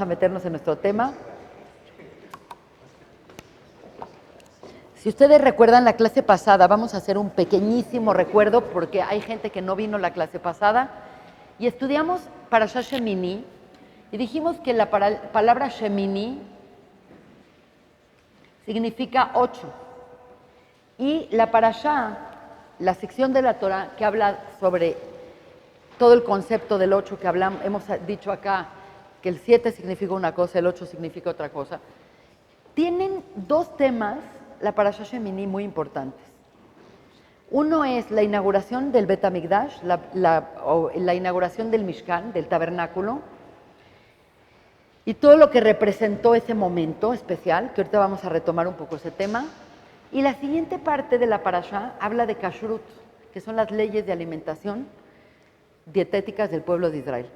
A meternos en nuestro tema. Si ustedes recuerdan la clase pasada, vamos a hacer un pequeñísimo recuerdo porque hay gente que no vino la clase pasada y estudiamos Parashat Shemini y dijimos que la palabra Shemini significa 8 y la Parashá, la sección de la Torah que habla sobre todo el concepto del 8 que hemos dicho acá, que el 7 significa una cosa, el 8 significa otra cosa, tienen dos temas, la Parashá Shemini, muy importantes. Uno es la inauguración del Bet HaMikdash, la inauguración del Mishkan, del tabernáculo, y todo lo que representó ese momento especial, que ahorita vamos a retomar un poco ese tema. Y la siguiente parte de la Parashá habla de Kashrut, que son las leyes de alimentación dietéticas del pueblo de Israel.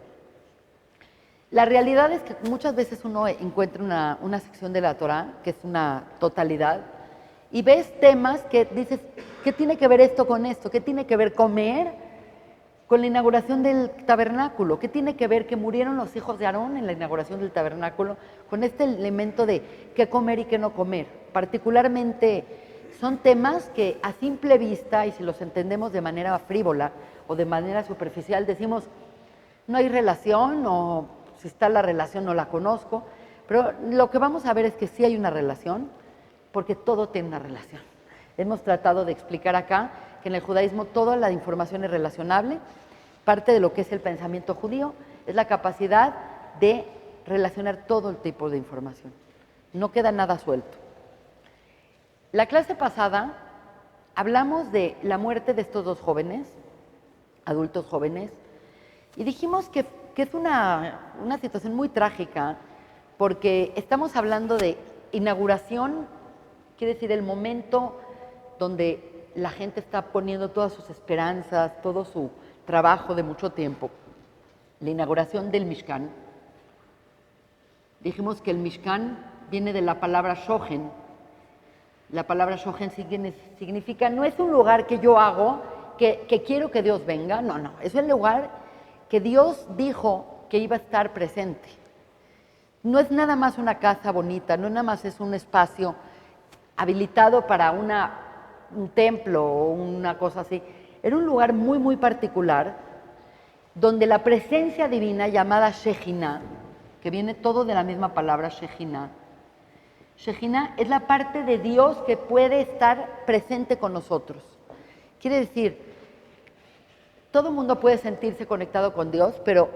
La realidad es que muchas veces uno encuentra una sección de la Torah, que es una totalidad, y ves temas que dices, ¿qué tiene que ver esto con esto? ¿Qué tiene que ver comer con la inauguración del tabernáculo? ¿Qué tiene que ver que murieron los hijos de Aarón en la inauguración del tabernáculo con este elemento de qué comer y qué no comer? Particularmente son temas que a simple vista, y si los entendemos de manera frívola o de manera superficial, decimos, no hay relación, o si está la relación no la conozco, pero lo que vamos a ver es que sí hay una relación, porque todo tiene una relación. Hemos tratado de explicar acá que en el judaísmo toda la información es relacionable. Parte de lo que es el pensamiento judío es la capacidad de relacionar todo el tipo de información. No queda nada suelto. La clase pasada hablamos de la muerte de estos dos jóvenes, adultos jóvenes, y dijimos que es una situación muy trágica porque estamos hablando de inauguración, quiere decir el momento donde la gente está poniendo todas sus esperanzas, todo su trabajo de mucho tiempo. La inauguración del Mishkan. Dijimos que el Mishkan viene de la palabra Shochen. La palabra Shochen significa, no es un lugar que yo hago, que quiero que Dios venga, no, es el lugar que Dios dijo que iba a estar presente. No es nada más una casa bonita, no nada más es un espacio habilitado para un templo o una cosa así. Era un lugar muy, muy particular donde la presencia divina llamada Shejinah, que viene todo de la misma palabra Shejinah, Shejinah es la parte de Dios que puede estar presente con nosotros. Quiere decir, todo el mundo puede sentirse conectado con Dios, pero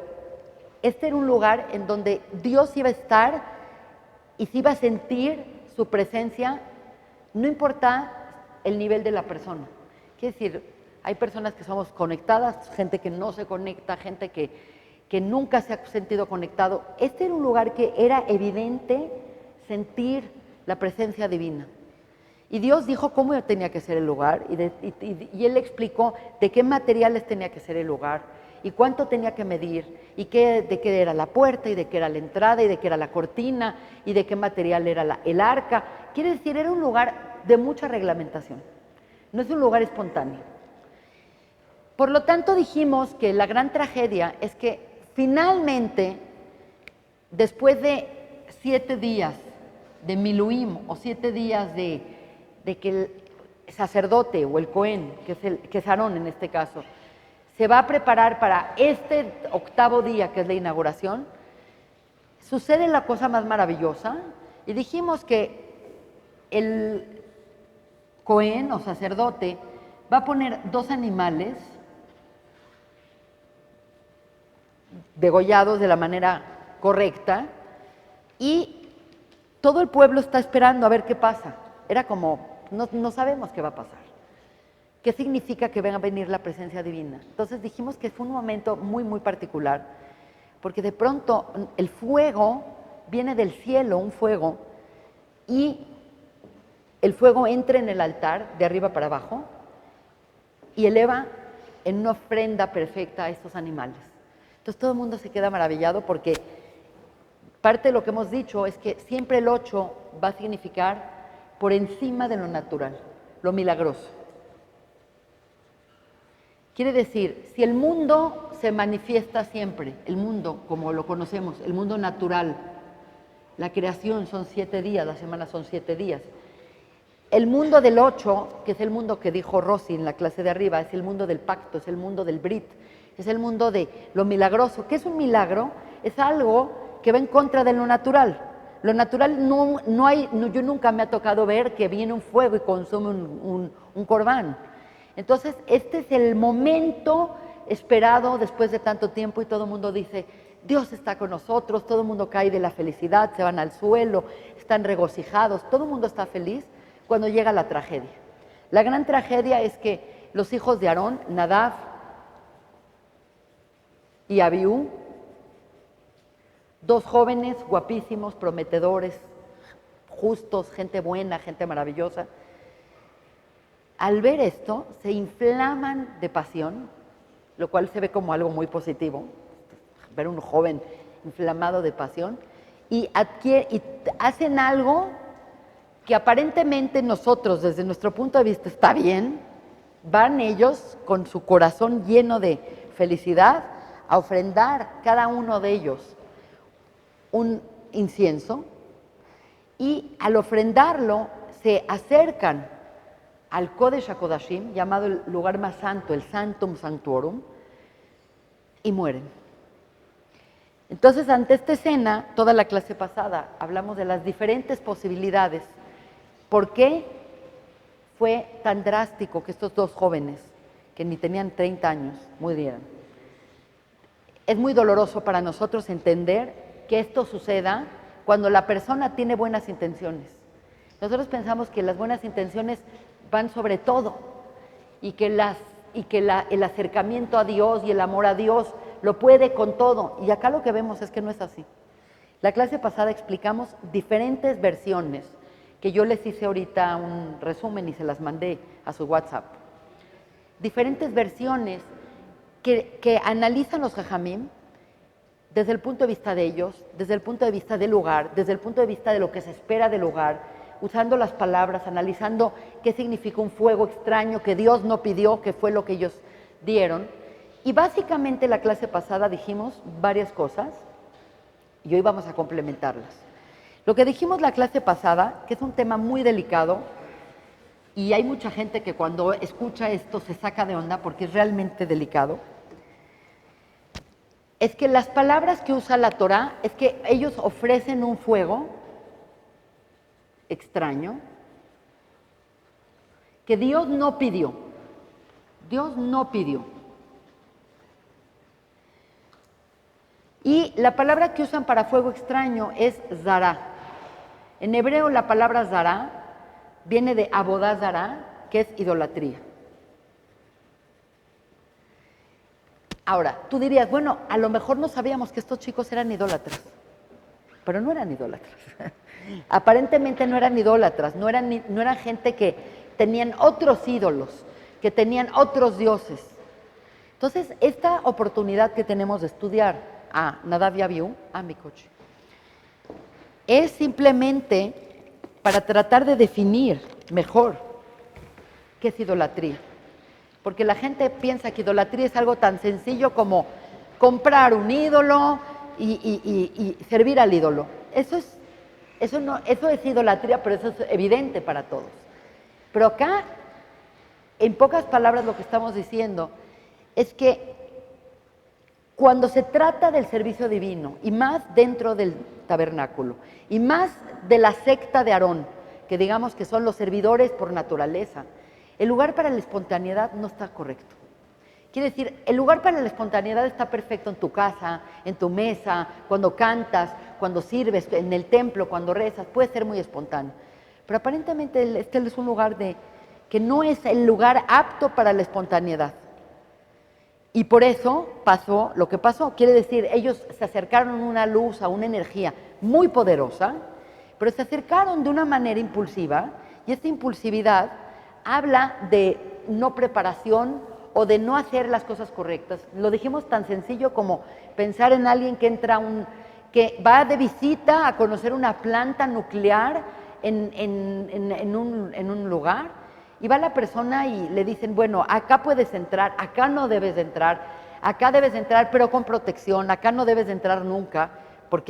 este era un lugar en donde Dios iba a estar y se iba a sentir su presencia, no importa el nivel de la persona. Quiere decir, hay personas que somos conectadas, gente que no se conecta, gente que nunca se ha sentido conectado. Este era un lugar que era evidente sentir la presencia divina. Y Dios dijo cómo tenía que ser el lugar y Él explicó de qué materiales tenía que ser el lugar y cuánto tenía que medir y de qué era la puerta y de qué era la entrada y de qué era la cortina y de qué material era el arca. Quiere decir, era un lugar de mucha reglamentación, no es un lugar espontáneo. Por lo tanto, dijimos que la gran tragedia es que finalmente, después de 7 días de Miluim o 7 días de que el sacerdote o el Cohen, que es Aarón en este caso, se va a preparar para este 8º día, que es la inauguración, sucede la cosa más maravillosa y dijimos que el Cohen o sacerdote va a poner 2 animales degollados de la manera correcta y todo el pueblo está esperando a ver qué pasa. Era como, no sabemos qué va a pasar. ¿Qué significa que venga a venir la presencia divina? Entonces dijimos que fue un momento muy, muy particular, porque de pronto el fuego viene del cielo, un fuego, y el fuego entra en el altar de arriba para abajo y eleva en una ofrenda perfecta a estos animales. Entonces todo el mundo se queda maravillado porque parte de lo que hemos dicho es que siempre el 8 va a significar por encima de lo natural, lo milagroso. Quiere decir, si el mundo se manifiesta siempre, el mundo como lo conocemos, el mundo natural, La creación son 7 días, la semana son 7 días. El mundo del 8, que es el mundo que dijo Rosy en la clase de arriba, es el mundo del pacto, es el mundo del Brit, es el mundo de lo milagroso. ¿Qué es un milagro? Es algo que va en contra de lo natural. Lo natural yo nunca me ha tocado ver que viene un fuego y consume un corbán. Entonces, este es el momento esperado después de tanto tiempo y todo el mundo dice, Dios está con nosotros, todo el mundo cae de la felicidad, se van al suelo, están regocijados, todo el mundo está feliz cuando llega la tragedia. La gran tragedia es que los hijos de Aarón, Nadab y Abiú, 2 jóvenes guapísimos, prometedores, justos, gente buena, gente maravillosa, al ver esto se inflaman de pasión, lo cual se ve como algo muy positivo, ver un joven inflamado de pasión, y hacen algo que aparentemente nosotros, desde nuestro punto de vista, está bien. Van ellos con su corazón lleno de felicidad a ofrendar cada uno de ellos un incienso, y al ofrendarlo se acercan al Kodesh HaKodashim, llamado el lugar más santo, el Sanctum Sanctorum, y mueren. Entonces, ante esta escena, toda la clase pasada hablamos de las diferentes posibilidades. ¿Por qué fue tan drástico que estos 2 jóvenes, que ni tenían 30 años, murieran? Es muy doloroso para nosotros entender que esto suceda cuando la persona tiene buenas intenciones. Nosotros pensamos que las buenas intenciones van sobre todo y que el acercamiento a Dios y el amor a Dios lo puede con todo. Y acá lo que vemos es que no es así. La clase pasada explicamos diferentes versiones, que yo les hice ahorita un resumen y se las mandé a su WhatsApp. Diferentes versiones que analizan los jajamim desde el punto de vista de ellos, desde el punto de vista del lugar, desde el punto de vista de lo que se espera del lugar, usando las palabras, analizando qué significa un fuego extraño que Dios no pidió, que fue lo que ellos dieron. Y básicamente la clase pasada dijimos varias cosas y hoy vamos a complementarlas. Lo que dijimos la clase pasada, que es un tema muy delicado, y hay mucha gente que cuando escucha esto se saca de onda porque es realmente delicado, es que las palabras que usa la Torá es que ellos ofrecen un fuego extraño que Dios no pidió. Dios no pidió. Y la palabra que usan para fuego extraño es zará. En hebreo la palabra zará viene de abodá zará, que es idolatría. Ahora, tú dirías, bueno, a lo mejor no sabíamos que estos chicos eran idólatras, pero no eran idólatras. Aparentemente no eran idólatras, no eran gente que tenían otros ídolos, que tenían otros dioses. Entonces, esta oportunidad que tenemos de estudiar a Nadab y Abiú, a mi coche, es simplemente para tratar de definir mejor qué es idolatría. Porque la gente piensa que idolatría es algo tan sencillo como comprar un ídolo y servir al ídolo. Eso es idolatría, pero eso es evidente para todos. Pero acá, en pocas palabras, lo que estamos diciendo es que cuando se trata del servicio divino, y más dentro del tabernáculo, y más de la secta de Aarón, que digamos que son los servidores por naturaleza, el lugar para la espontaneidad no está correcto. Quiere decir, el lugar para la espontaneidad está perfecto en tu casa, en tu mesa, cuando cantas, cuando sirves, en el templo, cuando rezas, puede ser muy espontáneo. Pero aparentemente este es un lugar que no es el lugar apto para la espontaneidad. Y por eso pasó lo que pasó. Quiere decir, ellos se acercaron a una luz, a una energía muy poderosa, pero se acercaron de una manera impulsiva, y esta impulsividad habla de no preparación o de no hacer las cosas correctas. Lo dijimos tan sencillo como pensar en alguien que va de visita a conocer una planta nuclear en un lugar, y va la persona y le dicen, bueno, acá puedes entrar, acá no debes de entrar, acá debes de entrar pero con protección, acá no debes de entrar nunca por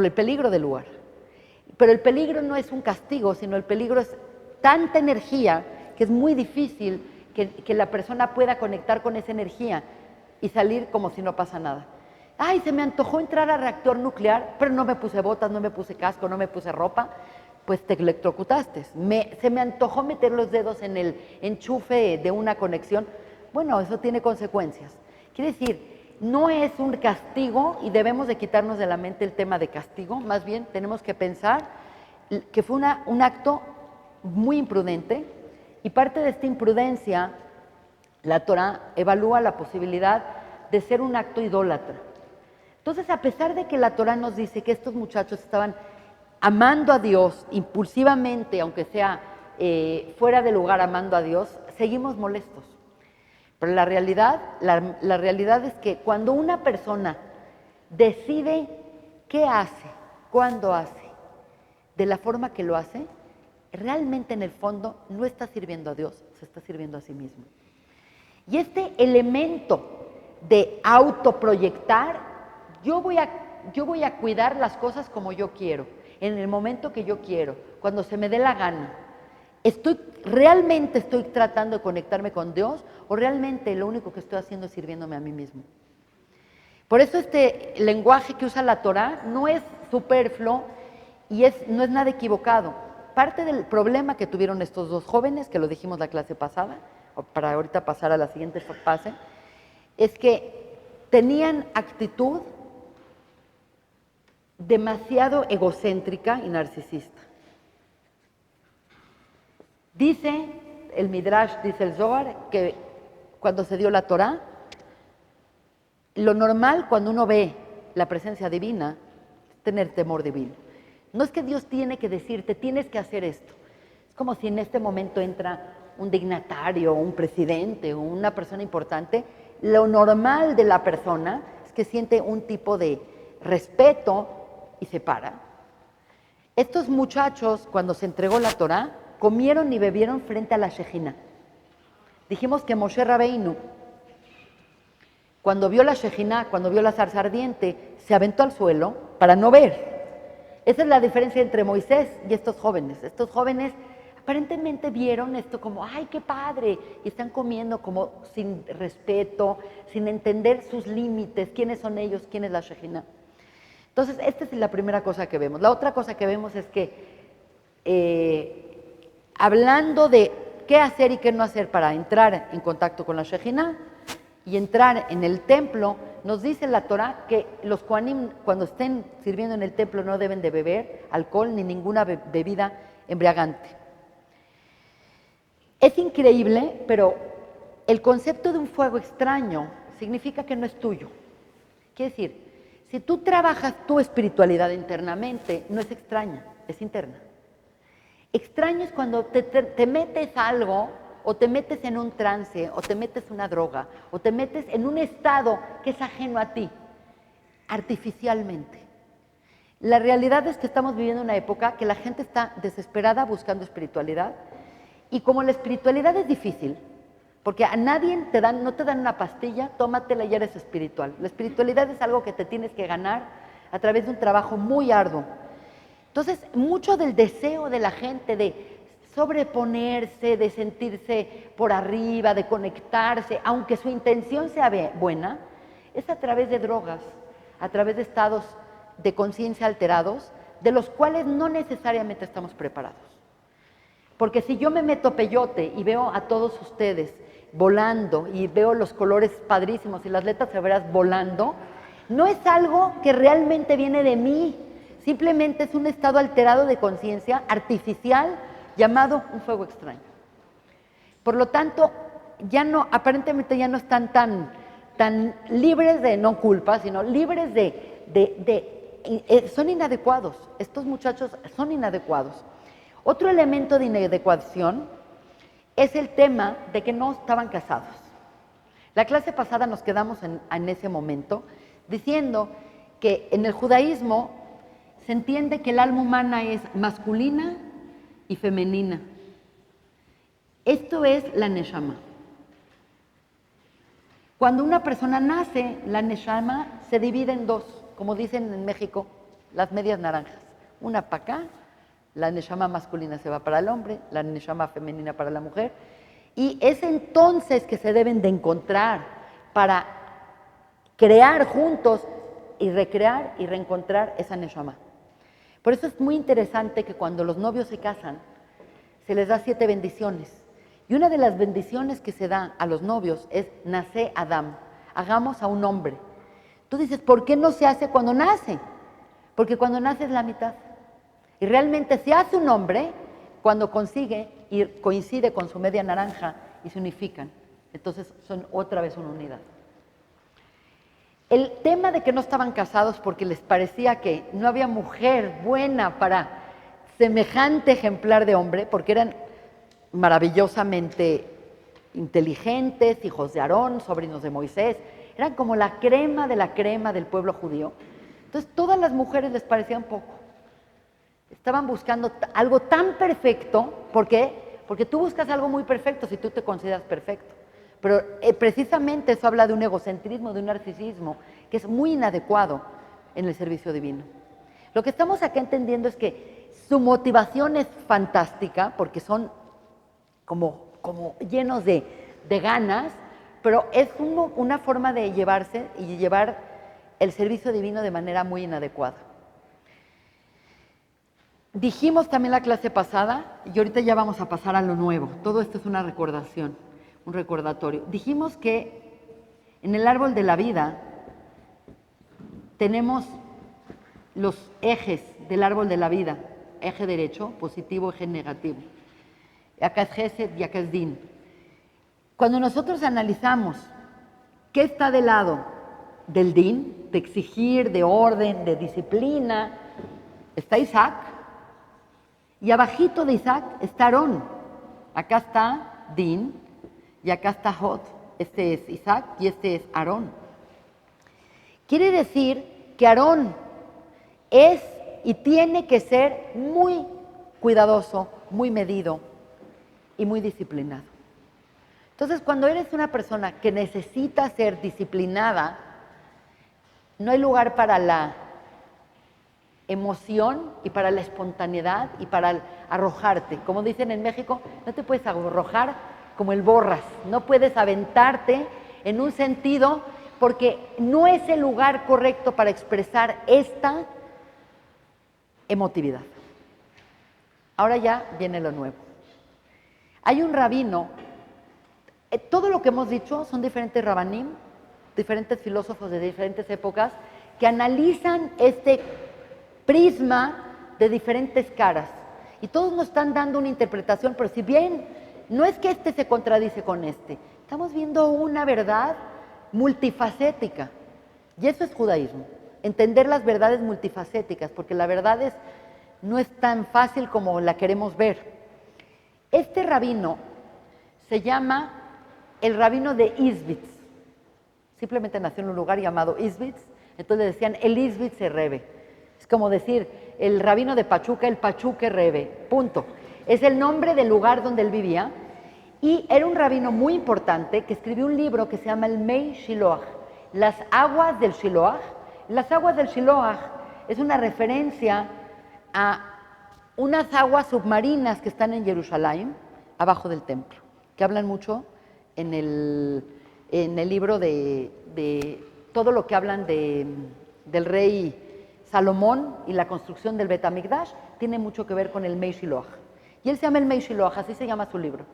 el peligro del lugar. Pero el peligro no es un castigo, sino el peligro es tanta energía que es muy difícil que la persona pueda conectar con esa energía y salir como si no pasa nada. Ay, se me antojó entrar al reactor nuclear, pero no me puse botas, no me puse casco, no me puse ropa, pues te electrocutaste. Se me antojó meter los dedos en el enchufe de una conexión. Bueno, eso tiene consecuencias. Quiere decir, no es un castigo y debemos de quitarnos de la mente el tema de castigo, más bien tenemos que pensar que fue un acto muy imprudente y parte de esta imprudencia, la Torah evalúa la posibilidad de ser un acto idólatra. Entonces, a pesar de que la Torah nos dice que estos muchachos estaban amando a Dios impulsivamente, aunque sea fuera de lugar amando a Dios, seguimos molestos. Pero la realidad es que cuando una persona decide qué hace, cuándo hace, de la forma que lo hace, realmente en el fondo no está sirviendo a Dios, se está sirviendo a sí mismo. Y este elemento de autoproyectar, yo voy a cuidar las cosas como yo quiero, en el momento que yo quiero, cuando se me dé la gana. ¿Realmente estoy tratando de conectarme con Dios o realmente lo único que estoy haciendo es sirviéndome a mí mismo? Por eso este lenguaje que usa la Torah no es superfluo y no es nada equivocado. Parte del problema que tuvieron estos dos jóvenes, que lo dijimos la clase pasada, para ahorita pasar a la siguiente fase, es que tenían actitud demasiado egocéntrica y narcisista. Dice el Midrash, dice el Zohar, que cuando se dio la Torah, lo normal cuando uno ve la presencia divina es tener temor divino. No es que Dios tiene que decirte, tienes que hacer esto. Es como si en este momento entra un dignatario, un presidente o una persona importante. Lo normal de la persona es que siente un tipo de respeto y se para. Estos muchachos, cuando se entregó la Torah, comieron y bebieron frente a la Shejina. Dijimos que Moshe Rabbeinu, cuando vio la Shejina, cuando vio la zarza ardiente, se aventó al suelo para no ver. Esa es la diferencia entre Moisés y estos jóvenes. Estos jóvenes aparentemente vieron esto como, ¡ay, qué padre! Y están comiendo como sin respeto, sin entender sus límites, quiénes son ellos, quién es la Shejina. Entonces, esta es la primera cosa que vemos. La otra cosa que vemos es que, hablando de qué hacer y qué no hacer para entrar en contacto con la Shejina y entrar en el templo, nos dice la Torah que los Kohanim, cuando estén sirviendo en el templo, no deben de beber alcohol ni ninguna bebida embriagante. Es increíble, pero el concepto de un fuego extraño significa que no es tuyo. Quiere decir, si tú trabajas tu espiritualidad internamente, no es extraña, es interna. Extraño es cuando te metes a algo, o te metes en un trance, o te metes una droga, o te metes en un estado que es ajeno a ti, artificialmente. La realidad es que estamos viviendo una época que la gente está desesperada buscando espiritualidad, y como la espiritualidad es difícil, porque a nadie no te dan una pastilla, tómatela y eres espiritual. La espiritualidad es algo que te tienes que ganar a través de un trabajo muy arduo. Entonces, mucho del deseo de la gente de sobreponerse, de sentirse por arriba, de conectarse, aunque su intención sea buena, es a través de drogas, a través de estados de conciencia alterados, de los cuales no necesariamente estamos preparados. Porque si yo me meto peyote y veo a todos ustedes volando y veo los colores padrísimos y las letras hebreas volando, no es algo que realmente viene de mí, simplemente es un estado alterado de conciencia artificial llamado un fuego extraño. Por lo tanto, aparentemente ya no están tan libres de no culpa, sino libres son inadecuados. Estos muchachos son inadecuados. Otro elemento de inadecuación es el tema de que no estaban casados. La clase pasada nos quedamos en ese momento diciendo que en el judaísmo se entiende que el alma humana es masculina y femenina. Esto es la neshama. Cuando una persona nace, la neshama se divide en dos, como dicen en México, las medias naranjas. Una para acá, La neshama masculina se va para el hombre, la neshama femenina para la mujer. Y es entonces que se deben de encontrar para crear juntos y recrear y reencontrar esa neshama. Por eso es muy interesante que cuando los novios se casan, se les da 7 bendiciones. Y una de las bendiciones que se da a los novios es Nacé Adam, hagamos a un hombre. Tú dices, ¿por qué no se hace cuando nace? Porque cuando nace es la mitad. Y realmente se hace un hombre cuando consigue y coincide con su media naranja y se unifican. Entonces son otra vez una unidad. El tema de que no estaban casados porque les parecía que no había mujer buena para semejante ejemplar de hombre, porque eran maravillosamente inteligentes, hijos de Aarón, sobrinos de Moisés, eran como la crema de la crema del pueblo judío. Entonces todas las mujeres les parecían poco. Estaban buscando algo tan perfecto. ¿Por qué? Porque tú buscas algo muy perfecto si tú te consideras perfecto. Pero precisamente eso habla de un egocentrismo, de un narcisismo, que es muy inadecuado en el servicio divino. Lo que estamos acá entendiendo es que su motivación es fantástica, porque son como llenos de ganas, pero es una forma de llevarse y llevar el servicio divino de manera muy inadecuada. Dijimos también la clase pasada, y ahorita ya vamos a pasar a lo nuevo. Todo esto es una recordación, un recordatorio. Dijimos que en el árbol de la vida tenemos los ejes del árbol de la vida, eje derecho, positivo, eje negativo. Acá es Gesed y acá es Din. Cuando nosotros analizamos qué está del lado del Din, de exigir, de orden, de disciplina, está Isaac, y abajito de Isaac está Aarón. Acá está Din y acá está Hod. Este es Isaac y este es Aarón. Quiere decir que Aarón es y tiene que ser muy cuidadoso, muy medido y muy disciplinado. Entonces, cuando eres una persona que necesita ser disciplinada, no hay lugar para la emoción y para la espontaneidad y para arrojarte. Como dicen en México, no te puedes arrojar como el borras, no puedes aventarte en un sentido porque no es el lugar correcto para expresar esta emotividad. Ahora ya viene lo nuevo. Hay un rabino, todo lo que hemos dicho son diferentes rabanim, diferentes filósofos de diferentes épocas que analizan este prisma de diferentes caras. Y todos nos están dando una interpretación, pero si bien no es que este se contradice con este, estamos viendo una verdad multifacética. Y eso es judaísmo, entender las verdades multifacéticas, porque la verdad no es tan fácil como la queremos ver. Este rabino se llama el rabino de Izbitz. Simplemente nació en un lugar llamado Izbitz, entonces le decían el Izbitz Rebe. Es como decir, el rabino de Pachuca, el Pachuque Rebe, punto. Es el nombre del lugar donde él vivía y era un rabino muy importante que escribió un libro que se llama el Mei Shiloach, las aguas del Shiloach. Las aguas del Shiloach es una referencia a unas aguas submarinas que están en Jerusalén, abajo del templo, que hablan mucho en el libro de todo lo que hablan del rey Salomón y la construcción del Bet Hamikdash, tiene mucho que ver con el Mei Shiloach. Y él se llama el Mei Shiloach, así se llama su libro.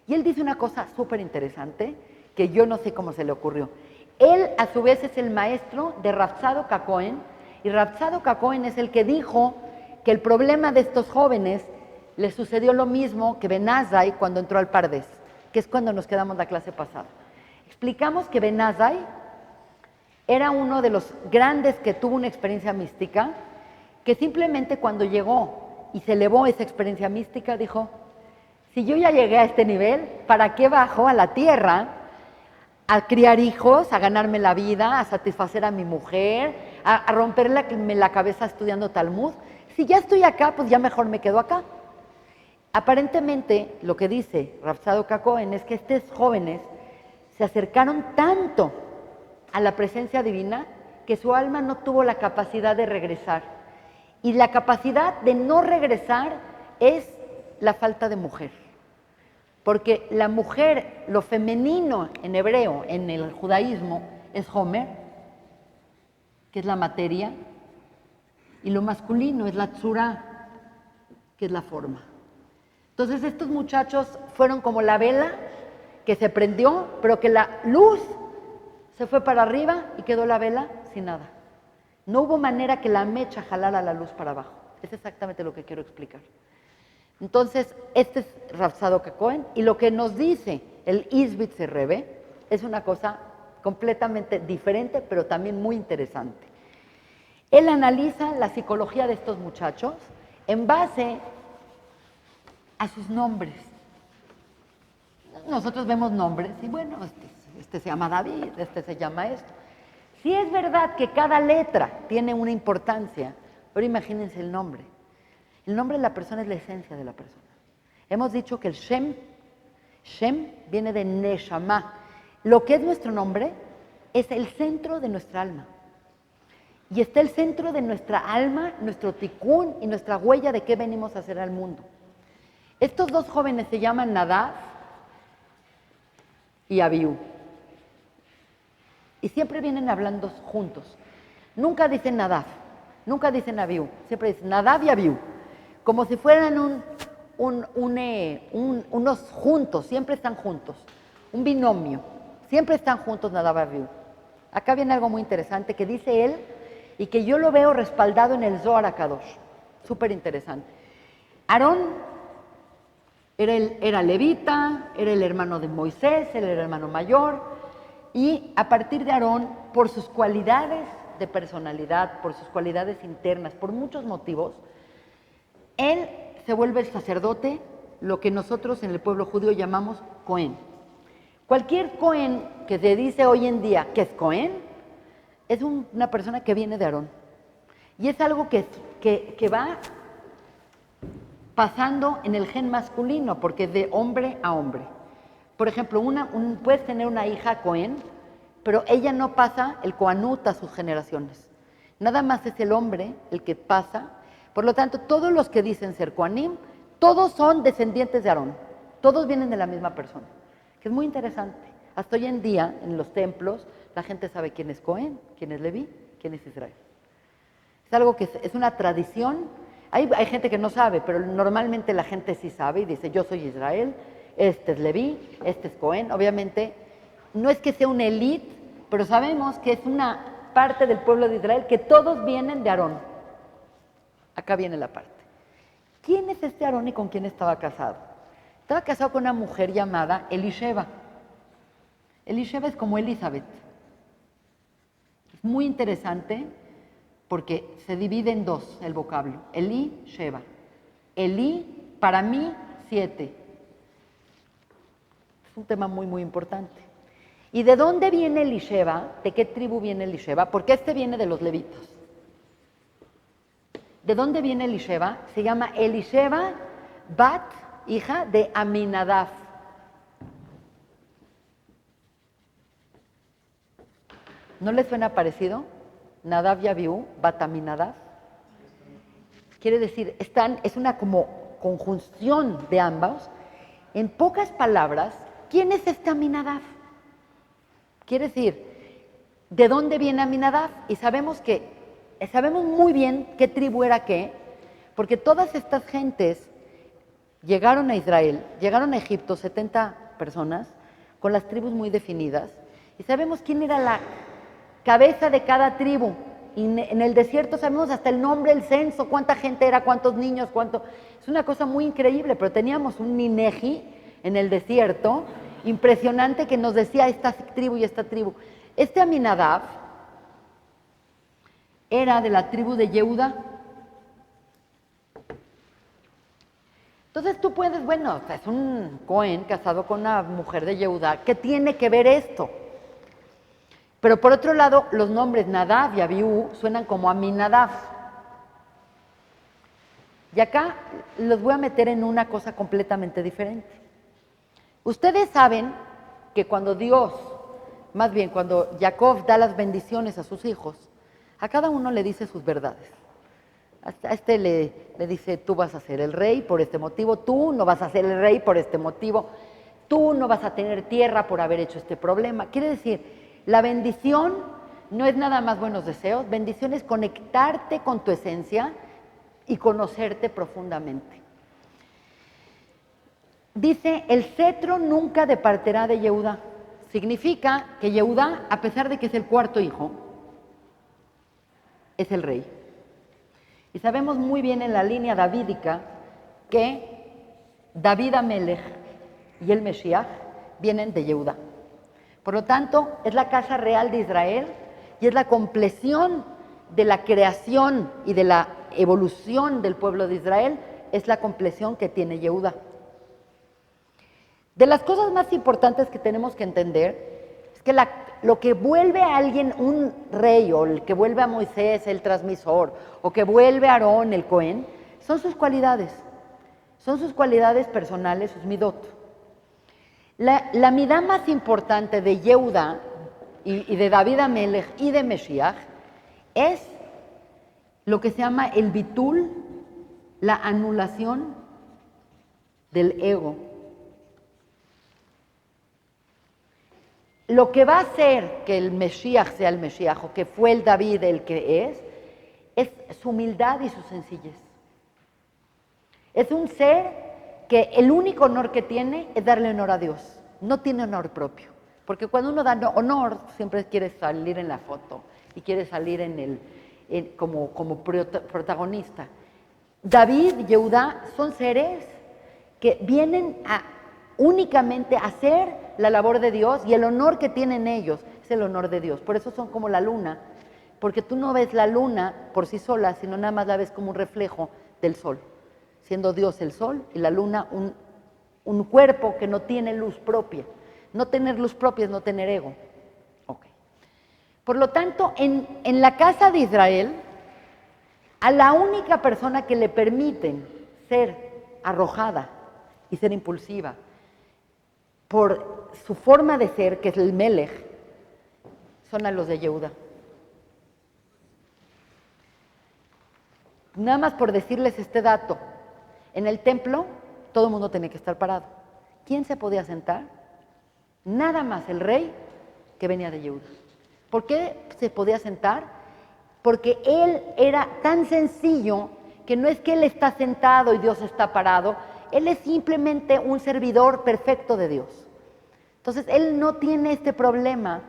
Y él dice una cosa súper interesante, que yo no sé cómo se le ocurrió. Él, a su vez, es el maestro de Rav Tzadok HaKohen, y Rav Tzadok HaKohen es el que dijo que el problema de estos jóvenes les sucedió lo mismo que Ben Azai cuando entró al Pardes, que es cuando nos quedamos la clase pasada. Explicamos que Ben Azai era uno de los grandes que tuvo una experiencia mística, que simplemente cuando llegó y se elevó esa experiencia mística, dijo, si yo ya llegué a este nivel, ¿para qué bajo a la tierra a criar hijos, a ganarme la vida, a satisfacer a mi mujer, a romperme la cabeza estudiando Talmud? Si ya estoy acá, pues ya mejor me quedo acá. Aparentemente, lo que dice Rav Tzadok HaKohen es que estos jóvenes se acercaron tanto a la presencia divina que su alma no tuvo la capacidad de regresar. Y la capacidad de no regresar es la falta de mujer. Porque la mujer, lo femenino en hebreo, en el judaísmo, es Homer, que es la materia, y lo masculino es la tzura, que es la forma. Entonces estos muchachos fueron como la vela que se prendió, pero que la luz se fue para arriba y quedó la vela sin nada. No hubo manera que la mecha jalara la luz para abajo. Es exactamente lo que quiero explicar. Entonces, este es Rav Tzadok HaKohen, y lo que nos dice el Izbitzer Rebbe es una cosa completamente diferente, pero también muy interesante. Él analiza la psicología de estos muchachos en base a sus nombres. Nosotros vemos nombres y bueno, este se llama David, este se llama esto. Sí es verdad que cada letra tiene una importancia, pero imagínense el nombre. El nombre de la persona es la esencia de la persona. Hemos dicho que el Shem viene de Neshama. Lo que es nuestro nombre es el centro de nuestra alma. Y está el centro de nuestra alma, nuestro tikkun y nuestra huella de qué venimos a hacer al mundo. Estos dos jóvenes se llaman Nadav y Abiú. Y siempre vienen hablando juntos. Nunca dicen Nadav, nunca dicen Abiú, siempre dicen Nadav y Abiú. Como si fueran unos juntos, siempre están juntos. Un binomio, siempre están juntos Nadav y Abiú. Acá viene algo muy interesante que dice él y que yo lo veo respaldado en el Zohar HaKadosh. Súper interesante. Aarón era levita, era el hermano de Moisés, era el hermano mayor, y a partir de Aarón, por sus cualidades de personalidad, por sus cualidades internas, por muchos motivos, él se vuelve el sacerdote, lo que nosotros en el pueblo judío llamamos Cohen. Cualquier Cohen que se dice hoy en día que es Cohen, es una persona que viene de Aarón. Y es algo que va pasando en el gen masculino, porque es de hombre a hombre. Por ejemplo, puedes tener una hija Cohen, pero ella no pasa el Coanut a sus generaciones. Nada más es el hombre el que pasa. Por lo tanto, todos los que dicen ser Coanim, todos son descendientes de Aarón. Todos vienen de la misma persona, que es muy interesante. Hasta hoy en día, en los templos, la gente sabe quién es Cohen, quién es Leví, quién es Israel. Es algo que es una tradición. Hay gente que no sabe, pero normalmente la gente sí sabe y dice, yo soy Israel, este es Leví, este es Cohen. Obviamente, no es que sea una élite, pero sabemos que es una parte del pueblo de Israel, que todos vienen de Aarón. Acá viene la parte. ¿Quién es este Aarón y con quién estaba casado? Estaba casado con una mujer llamada Elisheba. Elisheba es como Elizabeth. Es muy interesante porque se divide en dos el vocablo. Elisheba. Eli, para mí, 7. Es un tema muy, muy importante. ¿Y de dónde viene Elisheba? ¿De qué tribu viene Elisheba? Porque este viene de los levitas. ¿De dónde viene Elisheba? Se llama Elisheba Bat, hija de Aminadab. ¿No les suena parecido? Nadab y Abiú, Bat Aminadab. Quiere decir, es una como conjunción de ambos. En pocas palabras, ¿quién es este Aminadab? Quiere decir, ¿de dónde viene Aminadab? Y sabemos muy bien qué tribu era qué, porque todas estas gentes llegaron a Israel, llegaron a Egipto, 70 personas, con las tribus muy definidas, y sabemos quién era la cabeza de cada tribu. Y en el desierto sabemos hasta el nombre, el censo, cuánta gente era, cuántos niños, Es una cosa muy increíble, pero teníamos un Nineji en el desierto, impresionante, que nos decía esta tribu y esta tribu. Este Aminadab era de la tribu de Yehuda. Entonces tú puedes, bueno, es un Cohen casado con una mujer de Yehuda. ¿Qué tiene que ver esto? Pero por otro lado, los nombres Nadab y Abiú suenan como Aminadab. Y acá los voy a meter en una cosa completamente diferente. Ustedes saben que cuando cuando Jacob da las bendiciones a sus hijos, a cada uno le dice sus verdades. A este le dice, tú vas a ser el rey por este motivo, tú no vas a ser el rey por este motivo, tú no vas a tener tierra por haber hecho este problema. Quiere decir, la bendición no es nada más buenos deseos, bendición es conectarte con tu esencia y conocerte profundamente. Dice, el cetro nunca departirá de Yehudá. Significa que Yehudá, a pesar de que es el cuarto hijo, es el rey. Y sabemos muy bien en la línea davídica que David Amelech y el Mesías vienen de Yehudá. Por lo tanto, es la casa real de Israel y es la compleción de la creación y de la evolución del pueblo de Israel, es la compleción que tiene Yehudá. De las cosas más importantes que tenemos que entender es que lo que vuelve a alguien un rey, o el que vuelve a Moisés el transmisor, o que vuelve a Aarón el Cohen, son sus cualidades personales, sus midot. La midá más importante de Yehudá y de David Amelech y de Mesías es lo que se llama el bitul, la anulación del ego. Lo que va a hacer que el Mesías sea el Mesías, o que fue el David el que es su humildad y su sencillez. Es un ser que el único honor que tiene es darle honor a Dios. No tiene honor propio. Porque cuando uno da honor, siempre quiere salir en la foto y quiere salir como protagonista. David y Yehudá son seres que vienen únicamente a hacer la labor de Dios, y el honor que tienen ellos es el honor de Dios. Por eso son como la luna, porque tú no ves la luna por sí sola, sino nada más la ves como un reflejo del sol, siendo Dios el sol y la luna un cuerpo que no tiene luz propia. No tener luz propia es no tener ego. Okay. Por lo tanto, en la casa de Israel, a la única persona que le permiten ser arrojada y ser impulsiva por su forma de ser, que es el Melech, son a los de Yehudá. Nada más por decirles este dato, en el templo todo el mundo tenía que estar parado. ¿Quién se podía sentar? Nada más el rey que venía de Yehudá. ¿Por qué se podía sentar? Porque él era tan sencillo que no es que él está sentado y Dios está parado, él es simplemente un servidor perfecto de Dios. Entonces, él no tiene este problema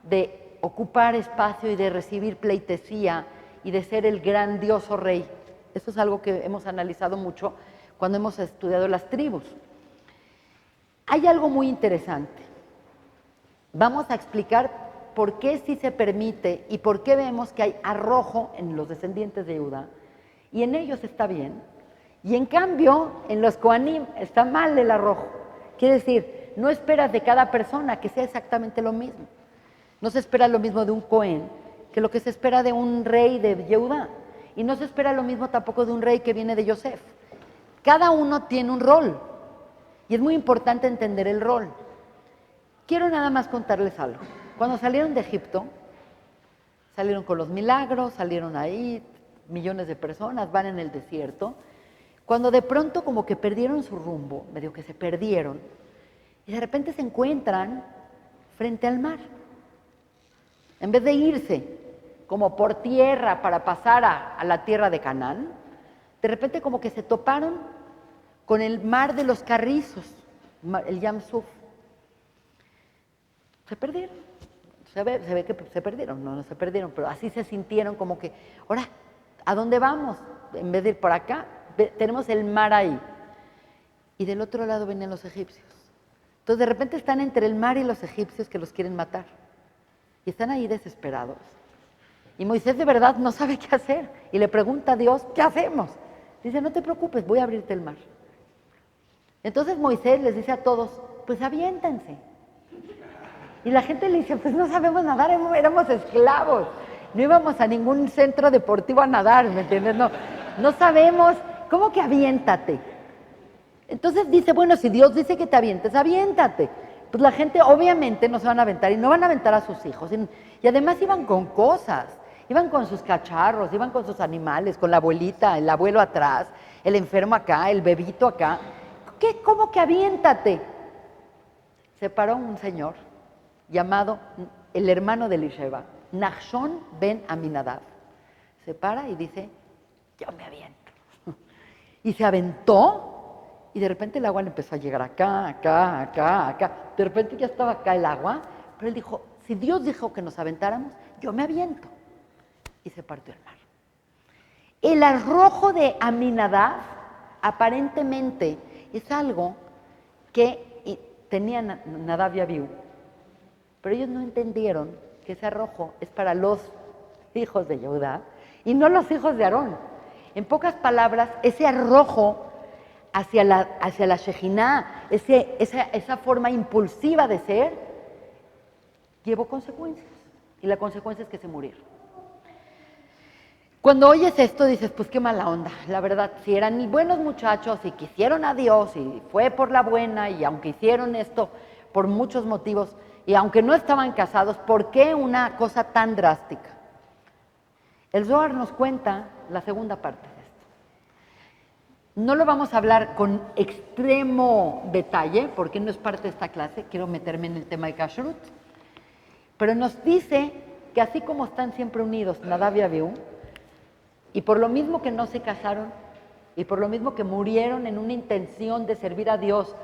de ocupar espacio y de recibir pleitesía y de ser el grandioso rey. Eso es algo que hemos analizado mucho cuando hemos estudiado las tribus. Hay algo muy interesante. Vamos a explicar por qué sí se permite y por qué vemos que hay arrojo en los descendientes de Judá, y en ellos está bien, y en cambio en los Kohanim está mal el arrojo. Quiere decir, no esperas de cada persona que sea exactamente lo mismo. No se espera lo mismo de un Cohen que lo que se espera de un rey de Yehudá, y no se espera lo mismo tampoco de un rey que viene de Yosef. Cada uno tiene un rol, y es muy importante entender el rol. Quiero nada más contarles algo. Cuando salieron de Egipto, salieron con los milagros, salieron ahí, millones de personas, van en el desierto. Cuando de pronto como que perdieron su rumbo, medio que se perdieron, y de repente se encuentran frente al mar. En vez de irse como por tierra para pasar a la tierra de Canaán, de repente como que se toparon con el mar de los carrizos, el Yam Suf. Se perdieron. Se ve que se perdieron, no se perdieron, pero así se sintieron como que, ahora, ¿a dónde vamos? En vez de ir por acá, tenemos el mar ahí. Y del otro lado venían los egipcios. Entonces de repente están entre el mar y los egipcios que los quieren matar. Y están ahí desesperados. Y Moisés de verdad no sabe qué hacer. Y le pregunta a Dios, ¿qué hacemos? Dice, no te preocupes, voy a abrirte el mar. Entonces Moisés les dice a todos, pues aviéntense. Y la gente le dice, pues no sabemos nadar, éramos esclavos. No íbamos a ningún centro deportivo a nadar, ¿me entiendes? No sabemos, ¿cómo que aviéntate? Entonces dice, bueno, si Dios dice que te avientes, aviéntate. Pues la gente obviamente no se van a aventar y no van a aventar a sus hijos. Y además iban con cosas. Iban con sus cacharros, iban con sus animales, con la abuelita, el abuelo atrás, el enfermo acá, el bebito acá. ¿Qué? ¿Cómo que aviéntate? Se paró un señor llamado el hermano de Elisheva, Nachshon ben Aminadab. Se para y dice, yo me aviento. Y se aventó y de repente el agua le empezó a llegar acá, acá, acá, acá. De repente ya estaba acá el agua, pero él dijo, si Dios dijo que nos aventáramos, yo me aviento. Y se partió el mar. El arrojo de Aminadab aparentemente es algo que tenían Nadab y Abiú, pero ellos no entendieron que ese arrojo es para los hijos de Yehudá y no los hijos de Aarón. En pocas palabras, ese arrojo hacia la Shejiná, esa forma impulsiva de ser, llevó consecuencias. Y la consecuencia es que se murieron. Cuando oyes esto dices, pues qué mala onda. La verdad, si eran buenos muchachos y quisieron a Dios y fue por la buena y aunque hicieron esto por muchos motivos y aunque no estaban casados, ¿por qué una cosa tan drástica? El Zohar nos cuenta la segunda parte de esto. No lo vamos a hablar con extremo detalle porque no es parte de esta clase, quiero meterme en el tema de Kashrut, pero nos dice que así como están siempre unidos Nadab y Abiú, y por lo mismo que no se casaron, y por lo mismo que murieron en una intención de servir a Dios,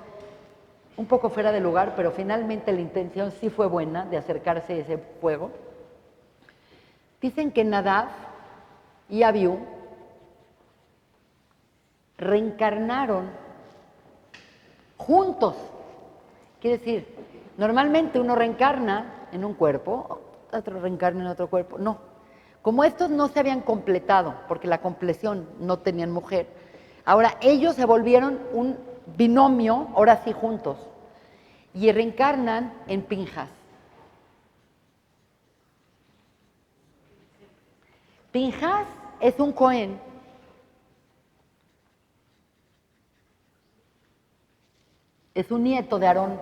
un poco fuera de lugar, pero finalmente la intención sí fue buena, de acercarse a ese fuego, dicen que Nadab y Abiú reencarnaron juntos. Quiere decir, normalmente uno reencarna en un cuerpo, otro reencarna en otro cuerpo, no. Como estos no se habían completado, porque la compleción no tenían mujer, ahora ellos se volvieron un binomio, ahora sí juntos, y reencarnan en Pinjas. Pinjas es un Cohen. Es un nieto de Aarón,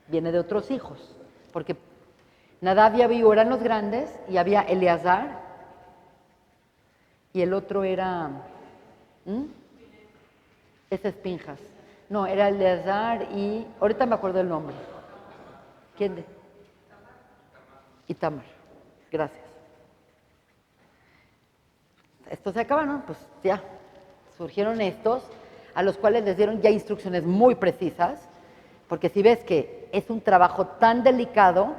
viene de otros hijos, porque Nadab y Abiú eran los grandes y había Eleazar y el otro era, ese es Pinjas. No, era Eleazar y, ahorita me acuerdo el nombre. ¿Quién de? Itamar, gracias. Estos se acabaron, pues ya, surgieron estos, a los cuales les dieron ya instrucciones muy precisas, porque si ves que es un trabajo tan delicado,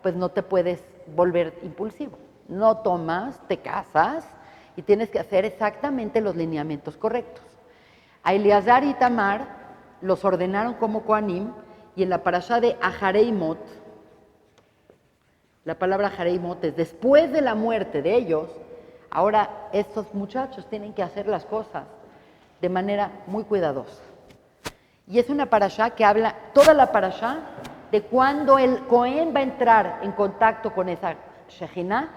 pues no te puedes volver impulsivo. No tomas, te casas y tienes que hacer exactamente los lineamientos correctos. A Eleazar y Tamar los ordenaron como Kohanim y en la parashá de Ahareimot, la palabra Ahareimot es después de la muerte de ellos, ahora estos muchachos tienen que hacer las cosas de manera muy cuidadosa. Y es una parashá que habla, toda la parashá, de cuando el Cohen va a entrar en contacto con esa Shejiná,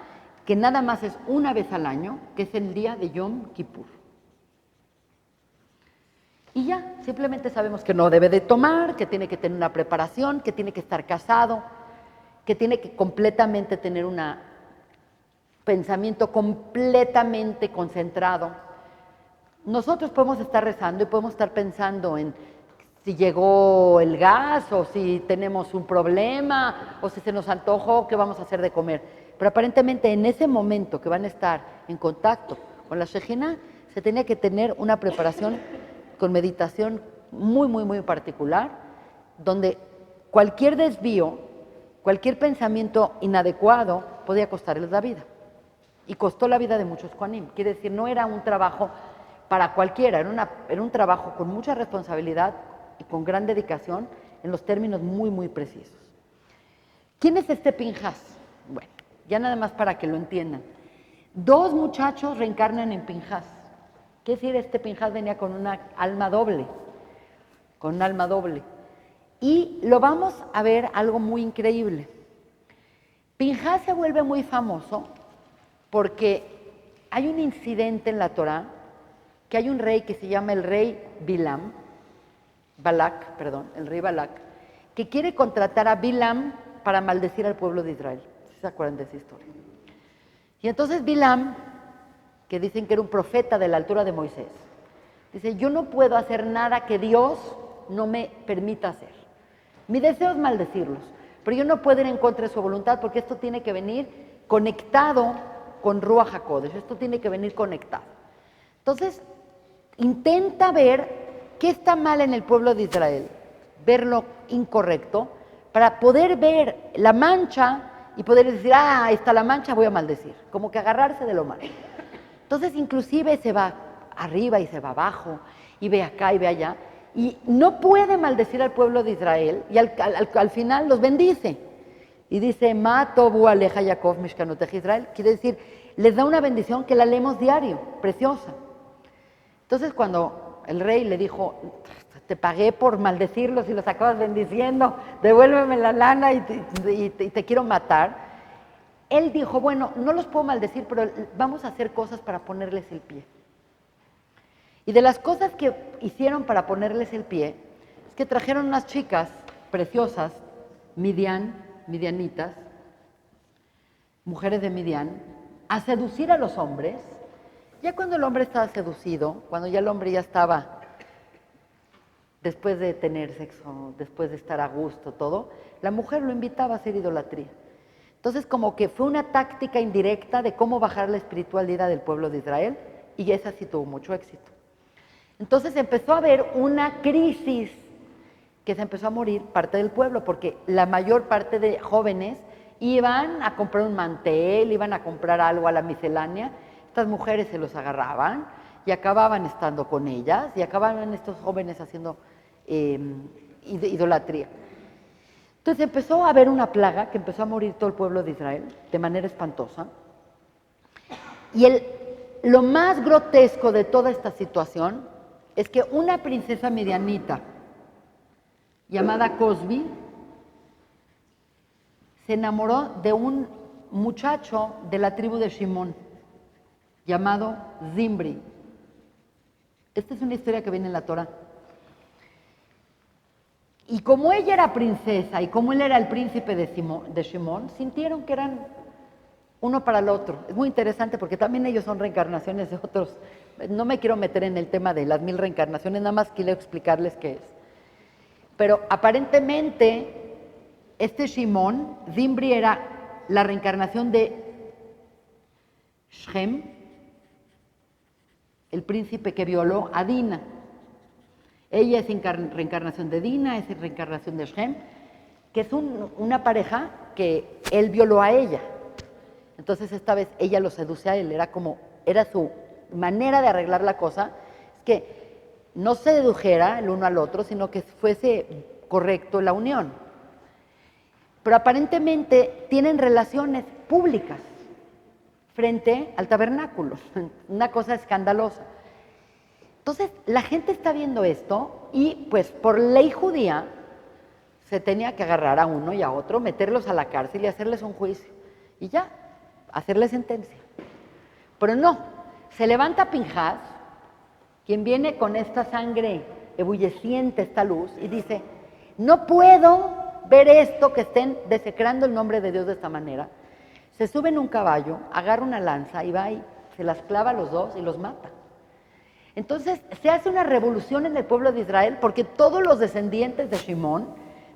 que nada más es una vez al año, que es el día de Yom Kippur. Y ya, simplemente sabemos que no debe de tomar, que tiene que tener una preparación, que tiene que estar casado, que tiene que completamente tener un pensamiento completamente concentrado. Nosotros podemos estar rezando y podemos estar pensando en si llegó el gas o si tenemos un problema o si se nos antojó qué vamos a hacer de comer. Pero aparentemente en ese momento que van a estar en contacto con la Shejiná, se tenía que tener una preparación con meditación muy, muy, muy particular, donde cualquier desvío, cualquier pensamiento inadecuado podía costarles la vida. Y costó la vida de muchos Kohanim. Quiere decir, no era un trabajo para cualquiera, era un trabajo con mucha responsabilidad y con gran dedicación en los términos muy, muy precisos. ¿Quién es este Pinjas? Bueno, ya nada más para que lo entiendan. Dos muchachos reencarnan en Pinjas. Quiere decir, este Pinjas venía con una alma doble, con un alma doble. Y lo vamos a ver algo muy increíble. Pinjas se vuelve muy famoso porque hay un incidente en la Torá, que hay un rey que se llama el rey el rey Balak, que quiere contratar a Bilam para maldecir al pueblo de Israel. ¿Se acuerdan de esa historia? Y entonces Bilam, que dicen que era un profeta de la altura de Moisés, dice, yo no puedo hacer nada que Dios no me permita hacer. Mi deseo es maldecirlos, pero yo no puedo ir en contra de su voluntad porque esto tiene que venir conectado con Ruach HaKodesh, esto tiene que venir conectado. Entonces, intenta ver qué está mal en el pueblo de Israel, ver lo incorrecto, para poder ver la mancha y poder decir, ah, ahí está la mancha, voy a maldecir, como que agarrarse de lo malo. Entonces, inclusive se va arriba y se va abajo, y ve acá y ve allá, y no puede maldecir al pueblo de Israel, y al final los bendice. Y dice, Ma tobu aleja Yaakov mishkanotej Israel, quiere decir, les da una bendición que la leemos diario, preciosa. Entonces, cuando el rey le dijo, te pagué por maldecirlos y los acabas bendiciendo, devuélveme la lana y te quiero matar, él dijo, bueno, no los puedo maldecir, pero vamos a hacer cosas para ponerles el pie. Y de las cosas que hicieron para ponerles el pie, es que trajeron unas chicas preciosas, midianitas, mujeres de Midian, a seducir a los hombres. Ya cuando el hombre estaba seducido, cuando ya el hombre ya estaba, después de tener sexo, después de estar a gusto, todo, la mujer lo invitaba a hacer idolatría. Entonces, como que fue una táctica indirecta de cómo bajar la espiritualidad del pueblo de Israel, y esa sí tuvo mucho éxito. Entonces empezó a haber una crisis que se empezó a morir parte del pueblo, porque la mayor parte de jóvenes iban a comprar un mantel, iban a comprar algo a la miscelánea, estas mujeres se los agarraban y acababan estando con ellas, y acababan estos jóvenes haciendo idolatría. Entonces empezó a haber una plaga que empezó a morir todo el pueblo de Israel de manera espantosa. Y lo más grotesco de toda esta situación es que una princesa midianita llamada Cosbi se enamoró de un muchacho de la tribu de Shimón llamado Zimbri. Esta es una historia que viene en la Torá. Y como ella era princesa y como él era el príncipe de Shimón, sintieron que eran uno para el otro. Es muy interesante porque también ellos son reencarnaciones de otros. No me quiero meter en el tema de las 1000 reencarnaciones, nada más quiero explicarles qué es. Pero aparentemente, este Shimón, Zimbri, era la reencarnación de Shem, el príncipe que violó a Dina. Ella es reencarnación de Dina, es reencarnación de Shem, que es una pareja que él violó a ella. Entonces esta vez ella lo seduce a él, era su manera de arreglar la cosa, es que no se sedujera el uno al otro, sino que fuese correcto la unión. Pero aparentemente tienen relaciones públicas frente al tabernáculo, una cosa escandalosa. Entonces la gente está viendo esto y pues por ley judía se tenía que agarrar a uno y a otro, meterlos a la cárcel y hacerles un juicio y ya, hacerles sentencia. Pero no, se levanta Pinhas, quien viene con esta sangre ebulleciente, esta luz, y dice, no puedo ver esto, que estén desecrando el nombre de Dios de esta manera. Se sube en un caballo, agarra una lanza y va y se las clava a los dos y los mata. Entonces se hace una revolución en el pueblo de Israel porque todos los descendientes de Shimón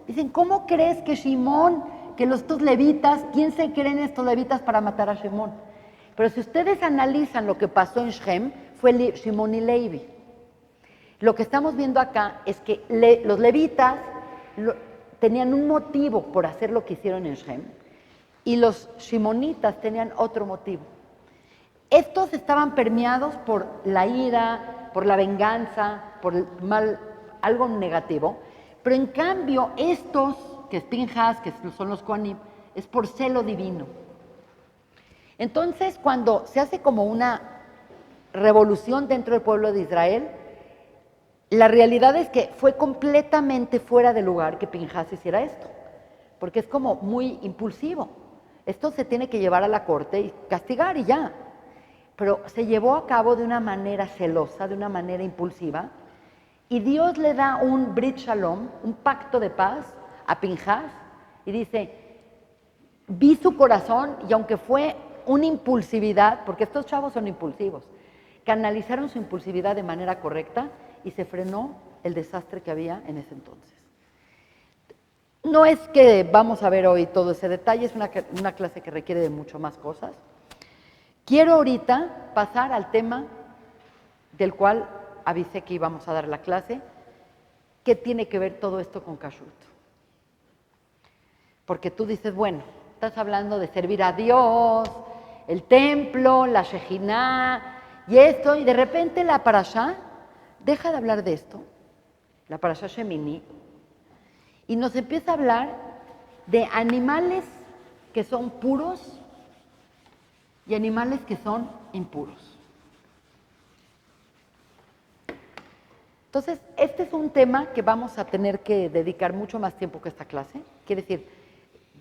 dicen, ¿cómo crees que Shimón, que estos levitas, quién se creen estos levitas para matar a Shimón? Pero si ustedes analizan lo que pasó en Shem, fue Shimón y Levi. Lo que estamos viendo acá es que los levitas tenían un motivo por hacer lo que hicieron en Shem y los shimonitas tenían otro motivo. Estos estaban permeados por la ira, por la venganza, por el mal, algo negativo, pero en cambio estos, que es Pinhas, que son los Kohanim, es por celo divino. Entonces, cuando se hace como una revolución dentro del pueblo de Israel, la realidad es que fue completamente fuera de lugar que Pinhas hiciera esto, porque es como muy impulsivo. Esto se tiene que llevar a la corte y castigar y ya. Pero se llevó a cabo de una manera celosa, de una manera impulsiva, y Dios le da un Brit Shalom, un pacto de paz a Pinhas, y dice, vi su corazón, y aunque fue una impulsividad, porque estos chavos son impulsivos, canalizaron su impulsividad de manera correcta y se frenó el desastre que había en ese entonces. No es que vamos a ver hoy todo ese detalle, es una clase que requiere de mucho más cosas. Quiero ahorita pasar al tema del cual avisé que íbamos a dar la clase. ¿Qué tiene que ver todo esto con Kashrut? Porque tú dices, bueno, estás hablando de servir a Dios, el templo, la Shejinah y esto, y de repente la Parashá deja de hablar de esto, la Parashá Shemini, y nos empieza a hablar de animales que son puros y animales que son impuros. Entonces, este es un tema que vamos a tener que dedicar mucho más tiempo que esta clase. Quiere decir,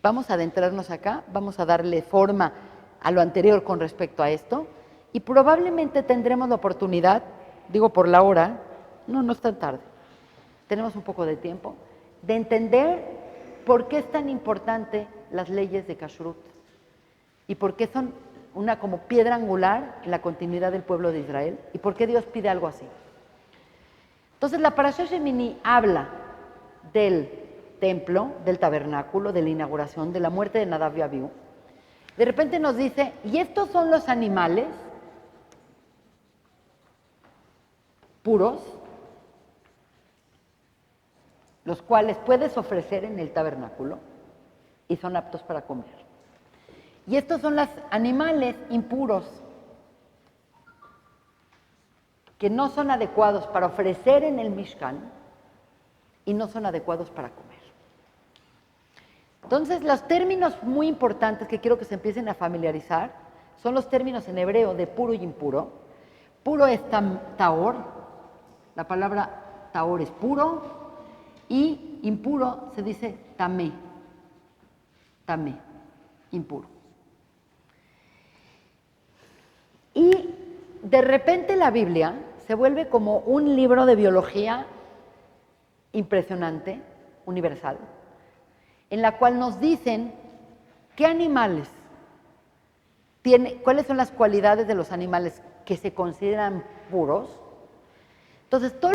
vamos a adentrarnos acá, vamos a darle forma a lo anterior con respecto a esto y probablemente tendremos la oportunidad, digo por la hora, no es tan tarde, tenemos un poco de tiempo, de entender por qué es tan importante las leyes de Kashrut y por qué son una como piedra angular en la continuidad del pueblo de Israel y por qué Dios pide algo así. Entonces la Parashá Shemini habla del templo, del tabernáculo, de la inauguración, de la muerte de Nadav y Abiú. De repente nos dice, y estos son los animales puros, los cuales puedes ofrecer en el tabernáculo y son aptos para comer. Y estos son los animales impuros que no son adecuados para ofrecer en el Mishkan y no son adecuados para comer. Entonces, los términos muy importantes que quiero que se empiecen a familiarizar son los términos en hebreo de puro y impuro. Puro es taor, la palabra taor es puro, y impuro se dice tamé, impuro. Y de repente la Biblia se vuelve como un libro de biología impresionante, universal, en la cual nos dicen qué animales cuáles son las cualidades de los animales que se consideran puros. Entonces, todo